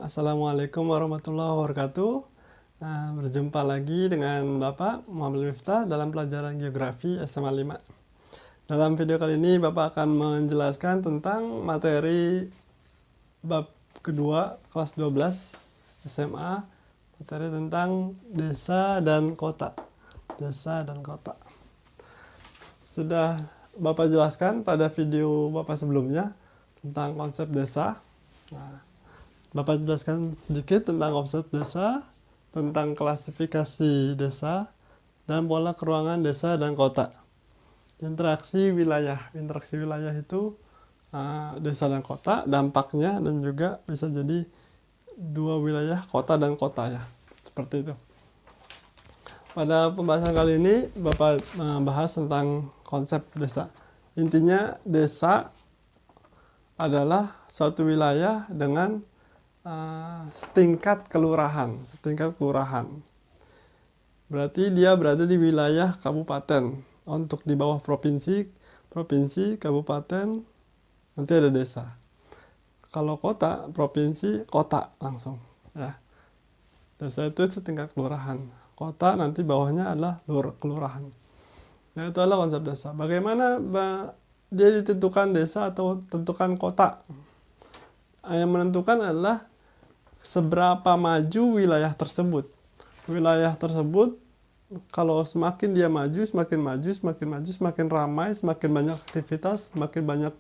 Assalamualaikum warahmatullahi wabarakatuh. Berjumpa lagi dengan Bapak Muhammad Miftah dalam pelajaran geografi SMA 5. Dalam video kali ini Bapak akan menjelaskan tentang materi bab kedua kelas 12 SMA, materi tentang desa dan kota. Desa dan kota. Sudah Bapak jelaskan pada video Bapak sebelumnya tentang konsep desa. Bapak jelaskan sedikit tentang konsep desa, tentang klasifikasi desa, dan pola keruangan desa dan kota. Interaksi wilayah itu desa dan kota, dampaknya, dan juga bisa jadi dua wilayah, kota dan kota ya, seperti itu. Pada pembahasan kali ini, Bapak bahas tentang konsep desa. Intinya, desa adalah suatu wilayah dengan setingkat kelurahan. Berarti dia berada di wilayah kabupaten. Untuk di bawah provinsi, kabupaten, nanti ada desa. Kalau kota, provinsi, kota langsung. Ya. Desa itu setingkat kelurahan. Kota nanti bawahnya adalah kelurahan. Nah, itu adalah konsep desa. Bagaimana dia ditentukan desa atau tentukan kota? Yang menentukan adalah seberapa maju wilayah tersebut. Wilayah tersebut kalau semakin dia maju, semakin ramai, semakin banyak aktivitas, semakin banyak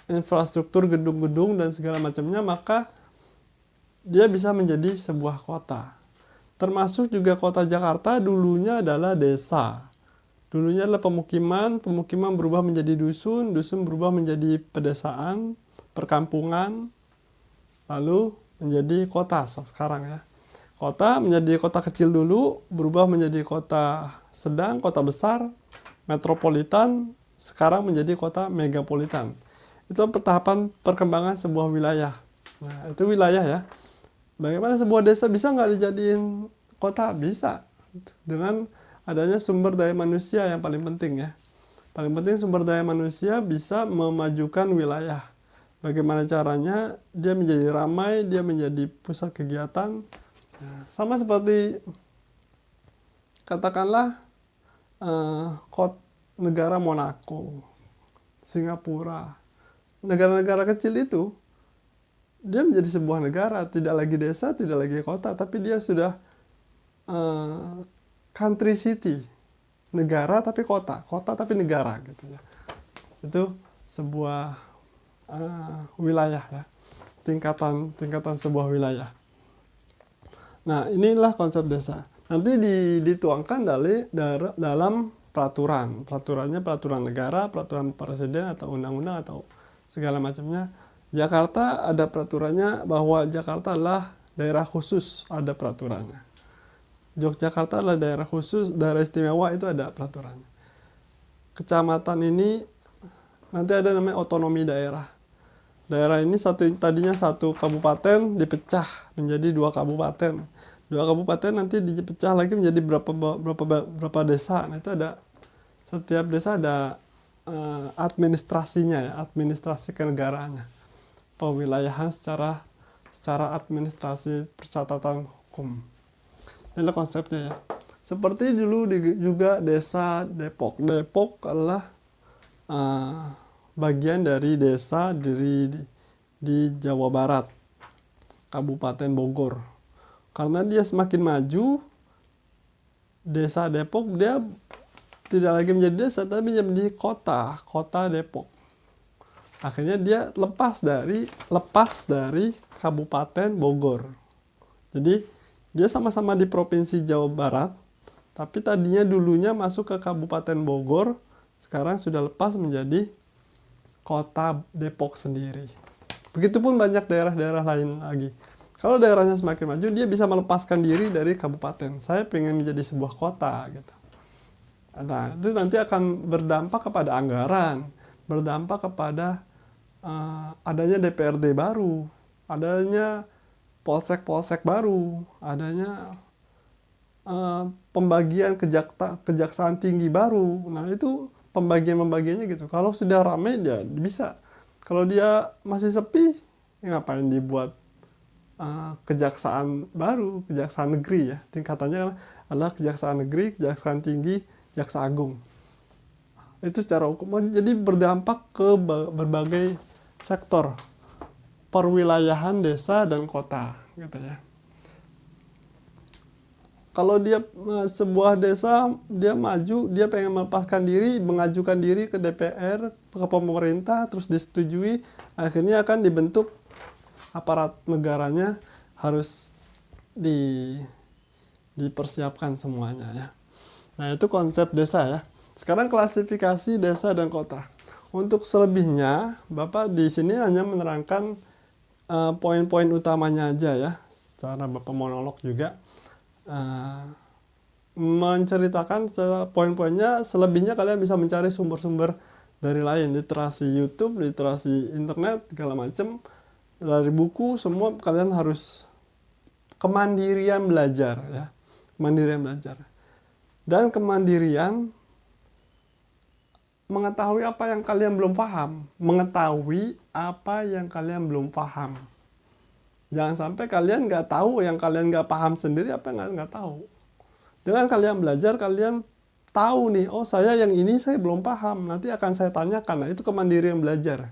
infrastruktur, gedung-gedung dan segala macamnya, maka dia bisa menjadi sebuah kota. Termasuk juga kota Jakarta dulunya adalah desa. Dulunya adalah pemukiman berubah menjadi dusun berubah menjadi pedesaan, perkampungan, lalu menjadi kota sekarang ya. Kota menjadi kota kecil dulu, berubah menjadi kota sedang, kota besar, metropolitan, sekarang menjadi kota megapolitan. Itu pertahapan perkembangan sebuah wilayah. Nah, itu wilayah ya. Bagaimana sebuah desa bisa nggak dijadiin kota? Bisa. Dengan adanya sumber daya manusia yang paling penting ya. Paling penting sumber daya manusia bisa memajukan wilayah. Bagaimana caranya dia menjadi ramai, dia menjadi pusat kegiatan. Sama seperti katakanlah negara Monaco, Singapura. Negara-negara kecil itu dia menjadi sebuah negara, tidak lagi desa, tidak lagi kota, tapi dia sudah country city. Negara tapi kota tapi negara gitu ya. Itu sebuah wilayah ya, tingkatan sebuah wilayah. Nah, inilah konsep desa. Nanti dituangkan dalam peraturannya peraturan negara, peraturan presiden atau undang-undang atau segala macamnya. Jakarta ada peraturannya bahwa Jakarta adalah daerah khusus, ada peraturannya. Yogyakarta adalah daerah khusus, daerah istimewa, itu ada peraturannya. Kecamatan ini nanti ada namanya otonomi daerah. Daerah ini tadinya satu kabupaten dipecah menjadi dua kabupaten. Dua kabupaten nanti dipecah lagi menjadi berapa desa. Nah, itu ada, setiap desa ada administrasinya ya, administrasi kenegaraannya. Pewilayahan secara administrasi percatatan hukum. Inilah konsepnya ya. Seperti dulu juga desa Depok. Depok adalah bagian dari desa di Jawa Barat, Kabupaten Bogor. Karena dia semakin maju, desa Depok dia tidak lagi menjadi desa, tapi menjadi kota Depok. Akhirnya dia lepas dari Kabupaten Bogor. Jadi dia sama-sama di Provinsi Jawa Barat, tapi tadinya dulunya masuk ke Kabupaten Bogor, sekarang sudah lepas menjadi kota Depok sendiri. Begitupun banyak daerah-daerah lain lagi. Kalau daerahnya semakin maju, dia bisa melepaskan diri dari kabupaten. Saya pengen menjadi sebuah kota gitu. Nah, itu nanti akan berdampak kepada anggaran, berdampak kepada adanya DPRD baru, adanya polsek baru, adanya pembagian kejaksaan tinggi baru. Nah, itu pembagiannya gitu. Kalau sudah ramai dia bisa. Kalau dia masih sepi, ngapain dibuat kejaksaan baru, kejaksaan negeri ya. Tingkatannya adalah kejaksaan negeri, kejaksaan tinggi, jaksa agung. Itu secara hukum. Jadi berdampak ke berbagai sektor perwilayahan desa dan kota gitu ya. Kalau dia sebuah desa dia maju, dia pengen melepaskan diri, mengajukan diri ke DPR, ke pemerintah, terus disetujui, akhirnya akan dibentuk aparat negaranya, harus dipersiapkan semuanya ya. Nah, itu konsep desa ya. Sekarang klasifikasi desa dan kota. Untuk selebihnya, Bapak di sini hanya menerangkan poin-poin utamanya aja ya. Secara Bapak monolog juga. Menceritakan poin-poinnya, selebihnya kalian bisa mencari sumber-sumber dari lain, literasi YouTube, literasi internet, segala macam, dari buku, semua kalian harus kemandirian belajar ya, kemandirian belajar dan kemandirian mengetahui apa yang kalian belum paham, mengetahui apa yang kalian belum paham. Jangan sampai kalian nggak tahu yang kalian nggak paham sendiri, apa yang nggak tahu. Dengan kalian belajar, kalian tahu nih, oh saya yang ini saya belum paham, nanti akan saya tanyakan. Nah, itu kemandirian belajar.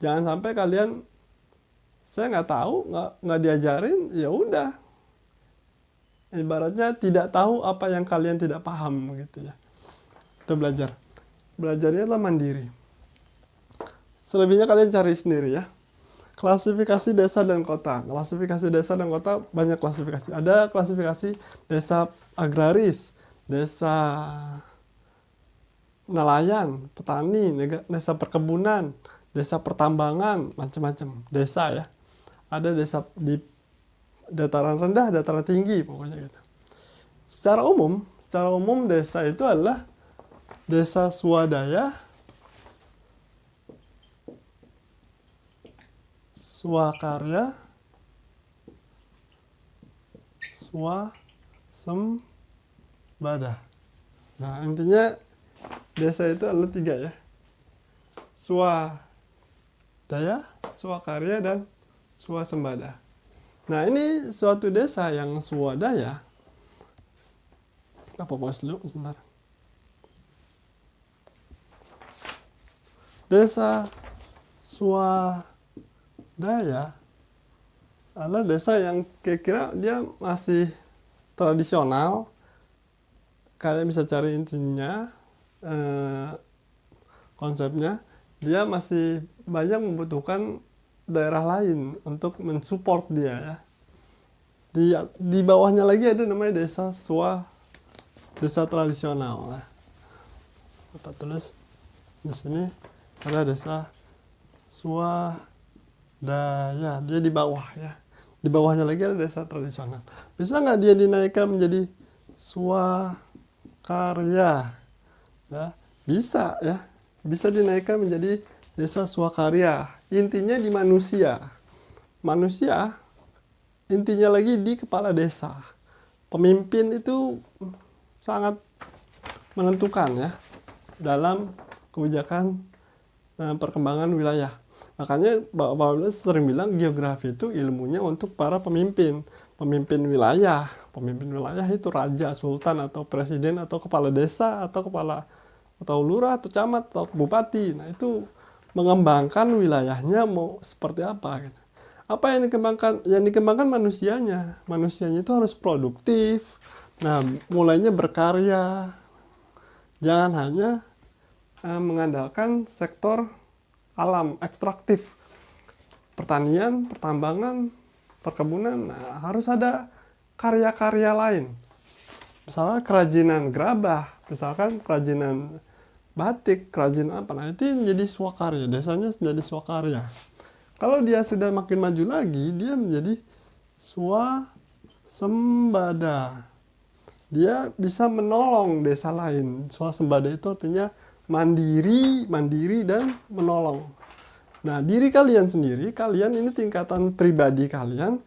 Jangan sampai kalian, saya nggak tahu, nggak diajarin, ya udah. Ibaratnya tidak tahu apa yang kalian tidak paham gitu ya. Itu belajar. Belajarnya adalah mandiri. Selebihnya kalian cari sendiri ya. Klasifikasi desa dan kota. Klasifikasi desa dan kota banyak klasifikasi. Ada klasifikasi desa agraris, desa nelayan, petani, desa perkebunan, desa pertambangan, macam-macam. Desa ya. Ada desa di dataran rendah, dataran tinggi, pokoknya gitu. Secara umum desa itu adalah desa swadaya, swakarya, swasembada. Nah, intinya desa itu adalah 3 ya. Swadaya, swakarya, dan swasembada. Nah, ini suatu desa yang swadaya. Apa pause dulu sebentar. Desa swadaya adalah desa yang kira-kira dia masih tradisional. Kalian bisa cari intinya, konsepnya. Dia masih banyak membutuhkan daerah lain untuk mensupport dia ya. Di bawahnya lagi ada namanya desa tradisional. Nah, kita tulis di sini ada desa swadaya, dia di bawah ya. Di bawahnya lagi ada desa tradisional. Bisa nggak dia dinaikkan menjadi swakarya? Ya, bisa ya. Bisa dinaikkan menjadi desa swakarya. Intinya di manusia. Manusia intinya lagi di kepala desa. Pemimpin itu sangat menentukan ya dalam kebijakan perkembangan wilayah. Makanya Bapak sering bilang geografi itu ilmunya untuk para pemimpin. Pemimpin wilayah. Pemimpin wilayah itu raja, sultan, atau presiden, atau kepala desa, atau lurah, atau camat, atau bupati. Nah, itu mengembangkan wilayahnya mau seperti apa gitu. Apa yang dikembangkan? Yang dikembangkan manusianya. Manusianya itu harus produktif. Nah, mulainya berkarya. Jangan hanya mengandalkan sektor alam ekstraktif. Pertanian, pertambangan, perkebunan. Nah, harus ada karya-karya lain. Misalnya kerajinan gerabah, misalkan kerajinan batik, kerajinan apa, nah itu menjadi swakarya, desanya menjadi swakarya. Kalau dia sudah makin maju lagi, dia menjadi swasembada. Dia bisa menolong desa lain. Swasembada itu artinya mandiri dan menolong. Nah, diri kalian sendiri, kalian ini tingkatan pribadi kalian,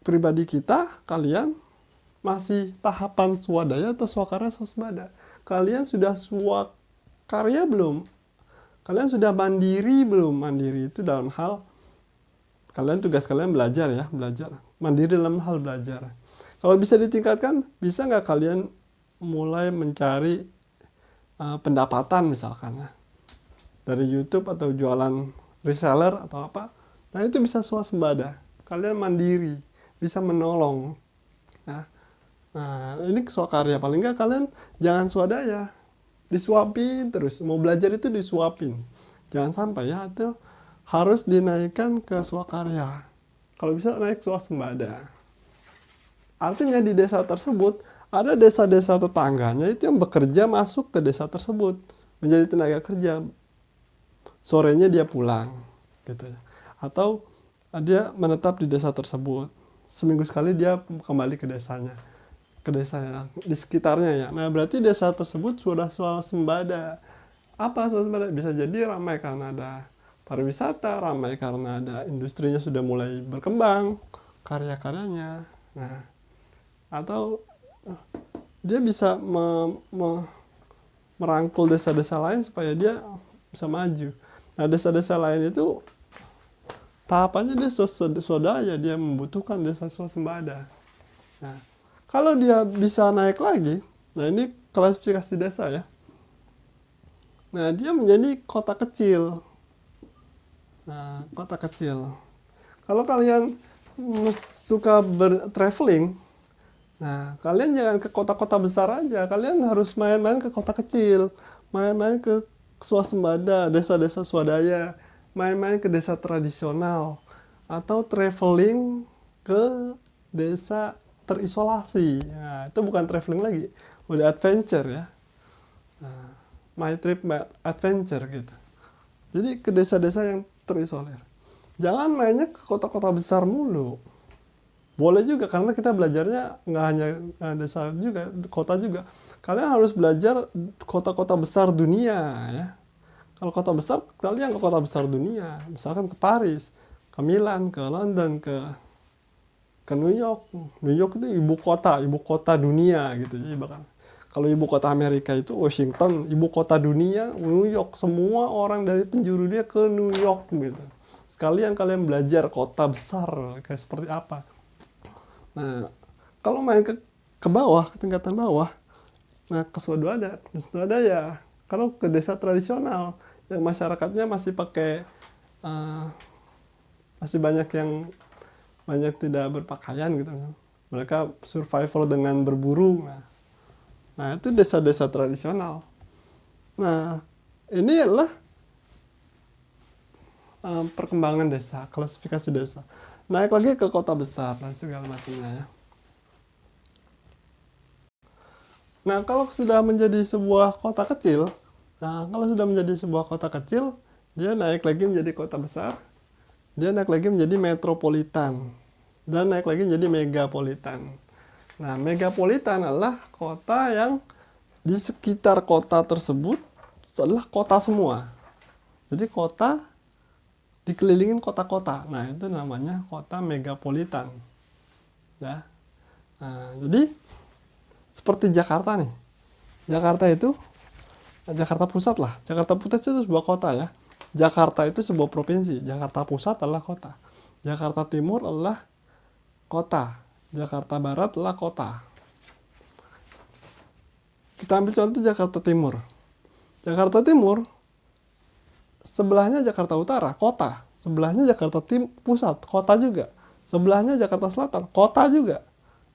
pribadi kita, kalian masih tahapan swadaya atau swakarya, swasembada. Kalian sudah swakarya belum? Kalian sudah mandiri belum? Mandiri itu dalam hal tugas kalian belajar ya, belajar. Mandiri dalam hal belajar. Kalau bisa ditingkatkan, bisa nggak kalian mulai mencari pendapatan misalkan ya, dari YouTube atau jualan reseller atau apa. Nah itu bisa swasembada. Kalian mandiri, bisa menolong. Nah ini swakarya. Paling nggak kalian jangan swadaya. Disuapin terus. Mau belajar itu disuapin. Jangan sampai ya, itu harus dinaikkan ke swakarya. Kalau bisa naik swasembada. Artinya di desa tersebut ada desa-desa tetangganya itu yang bekerja masuk ke desa tersebut menjadi tenaga kerja. Sorenya dia pulang gitu ya. Atau dia menetap di desa tersebut. Seminggu sekali dia kembali ke desanya. Ke desa di sekitarnya ya. Nah, berarti desa tersebut sudah swasembada. Apa swasembada? Bisa jadi ramai karena ada pariwisata, ramai karena ada industrinya sudah mulai berkembang, karya-karyanya. Nah, atau dia bisa merangkul desa-desa lain supaya dia bisa maju. Nah, desa-desa lain itu tahapannya dia swadaya, dia membutuhkan desa swasembada. Nah, kalau dia bisa naik lagi, nah ini klasifikasi desa ya. Nah, dia menjadi kota kecil. Nah, kota kecil. Kalau kalian suka traveling, nah kalian jangan ke kota-kota besar aja. Kalian harus main-main ke kota kecil, main-main ke swasembada, desa-desa swadaya, main-main ke desa tradisional, atau traveling ke desa terisolasi. Nah, itu bukan traveling lagi, udah adventure ya. Nah, my trip my adventure gitu. Jadi ke desa-desa yang terisolir. Jangan mainnya ke kota-kota besar mulu. Boleh juga karena kita belajarnya nggak hanya desa juga, kota juga. Kalian harus belajar kota-kota besar dunia ya. Kalau kota besar, kalian ke kota besar dunia. Misalkan ke Paris, ke Milan, ke London, ke New York. New York itu ibu kota dunia gitu. Jadi bahkan kalau ibu kota Amerika itu Washington, ibu kota dunia New York. Semua orang dari penjuru dia ke New York gitu. Sekalian kalian belajar kota besar kayak seperti apa. Nah, kalau main ke bawah, ke tingkatan bawah, nah ke swadaya. Kalau ke desa tradisional yang masyarakatnya masih pakai masih banyak tidak berpakaian gitu. Mereka survival dengan berburu. Nah itu desa-desa tradisional. Nah ini adalah perkembangan desa, klasifikasi desa. Naik lagi ke kota besar dan segala macamnya ya. Nah kalau sudah menjadi sebuah kota kecil, dia naik lagi menjadi kota besar, dia naik lagi menjadi metropolitan, dan naik lagi menjadi megapolitan. Nah, megapolitan adalah kota yang di sekitar kota tersebut adalah kota semua. Jadi kota dikelilingin kota-kota. Nah, itu namanya kota megapolitan. Ya. Nah, jadi seperti Jakarta nih. Jakarta Pusat lah. Jakarta Pusat itu sebuah kota ya. Jakarta itu sebuah provinsi. Jakarta Pusat adalah kota. Jakarta Timur adalah kota. Jakarta Barat adalah kota. Kita ambil contoh Jakarta Timur. Jakarta Timur, sebelahnya Jakarta Utara, kota. Sebelahnya Jakarta Pusat, kota juga. Sebelahnya Jakarta Selatan, kota juga.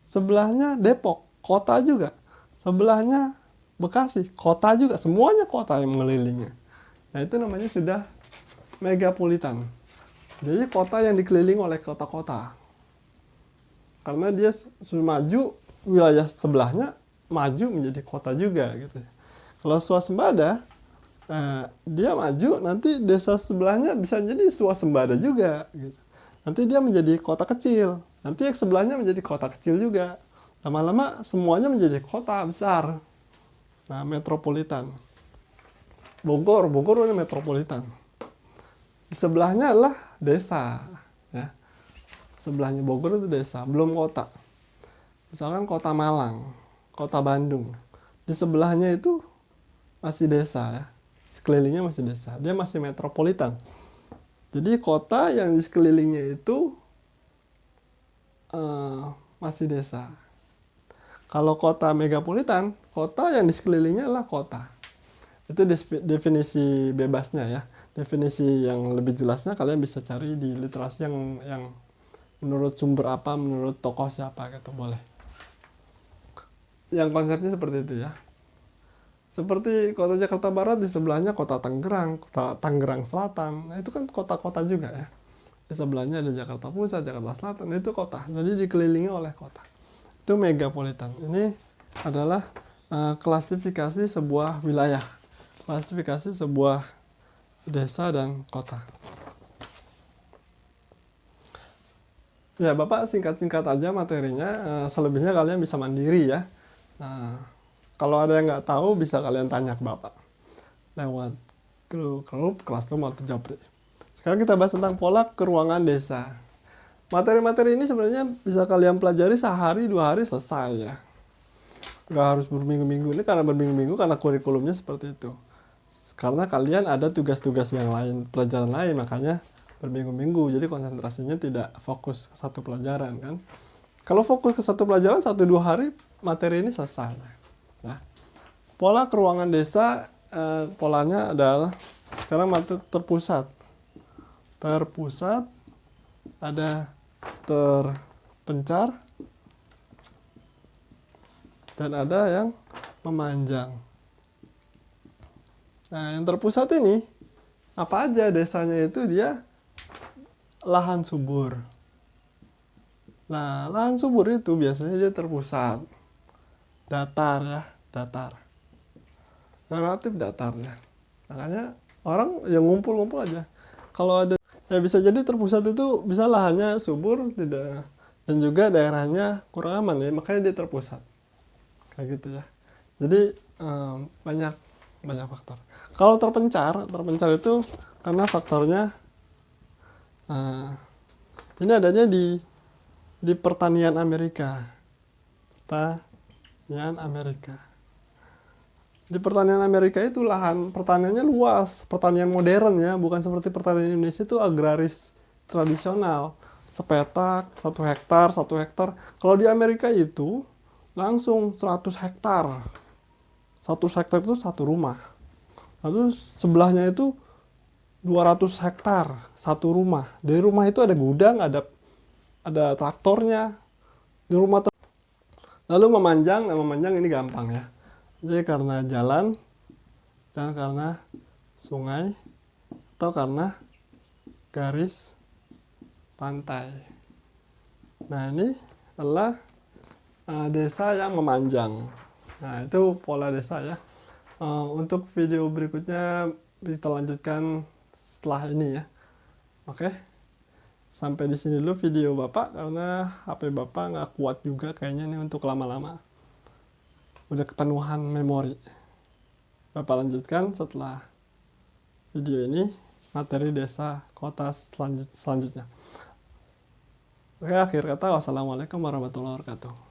Sebelahnya Depok, kota juga. Sebelahnya Bekasi, kota juga. Semuanya kota yang mengelilinginya. Nah itu namanya sudah megapolitan. Jadi kota yang dikelilingi oleh kota-kota. Karena dia sudah maju, wilayah sebelahnya maju menjadi kota juga gitu. Kalau swasembada, dia maju, nanti desa sebelahnya bisa jadi swasembada juga gitu. Nanti dia menjadi kota kecil, nanti yang sebelahnya menjadi kota kecil juga. Lama-lama semuanya menjadi kota besar. Nah, metropolitan. Bogor ini metropolitan. Di sebelahnya adalah desa ya. Sebelahnya Bogor itu desa, belum kota. Misalkan kota Malang, kota Bandung. Di sebelahnya itu masih desa ya. Sekelilingnya masih desa. Dia masih metropolitan. Jadi kota yang di sekelilingnya itu masih desa. Kalau kota megapolitan, kota yang di sekelilingnya adalah kota. Itu definisi bebasnya ya. Definisi yang lebih jelasnya kalian bisa cari di literasi yang menurut sumber apa, menurut tokoh siapa gitu, boleh. Yang konsepnya seperti itu ya. Seperti kota Jakarta Barat, di sebelahnya kota Tangerang, kota Tangerang Selatan. Nah, itu kan kota-kota juga ya. Di sebelahnya ada Jakarta Pusat, Jakarta Selatan, itu kota. Jadi dikelilingi oleh kota. Itu megapolitan. Ini adalah klasifikasi sebuah wilayah. Klasifikasi sebuah desa dan kota. Ya, Bapak singkat-singkat aja materinya. Selebihnya kalian bisa mandiri ya. Nah, kalau ada yang nggak tahu, bisa kalian tanya ke Bapak lewat grup, Classroom, atau Japri. Sekarang kita bahas tentang pola keruangan desa. Materi-materi ini sebenarnya bisa kalian pelajari sehari, 2 hari selesai ya. Nggak harus berminggu-minggu. Ini karena berminggu-minggu karena kurikulumnya seperti itu. Karena kalian ada tugas-tugas yang lain, pelajaran lain, makanya berminggu-minggu. Jadi konsentrasinya tidak fokus ke satu pelajaran kan. Kalau fokus ke satu pelajaran 1-2 hari, materi ini selesai. Nah, pola keruangan desa, polanya adalah sekarang materi terpusat. Terpusat, ada terpencar, dan ada yang memanjang. Nah, yang terpusat ini, apa aja desanya itu dia lahan subur. Nah, lahan subur itu biasanya dia terpusat. Datar ya, datar. Relatif datar ya. Makanya orang yang ngumpul-ngumpul aja. Kalau ada, ya bisa jadi terpusat itu bisa lahannya subur, tidak, dan juga daerahnya kurang aman ya, makanya dia terpusat. Kayak gitu ya. Jadi banyak faktor. Kalau terpencar itu karena faktornya ini adanya di pertanian Amerika. Di pertanian Amerika itu lahan pertaniannya luas, pertanian modern ya, bukan seperti pertanian Indonesia itu agraris tradisional, sepetak, 1 hektar. Kalau di Amerika itu langsung 100 hektar. 100 hektar itu 1 rumah. Lalu sebelahnya itu 200 hektar, 1 rumah. Dari rumah itu ada gudang, ada traktornya. Di rumah lalu memanjang ini gampang ya. Jadi karena jalan, dan karena sungai, atau karena garis pantai. Nah, ini adalah desa yang memanjang. Nah, itu pola desa ya. Untuk video berikutnya kita lanjutkan setelah ini ya. Oke. Sampai di sini dulu video Bapak, karena HP Bapak nggak kuat juga kayaknya nih untuk lama-lama. Udah kepenuhan memori. Bapak lanjutkan setelah video ini materi desa kota selanjutnya. Oke, akhir kata, wassalamualaikum warahmatullahi wabarakatuh.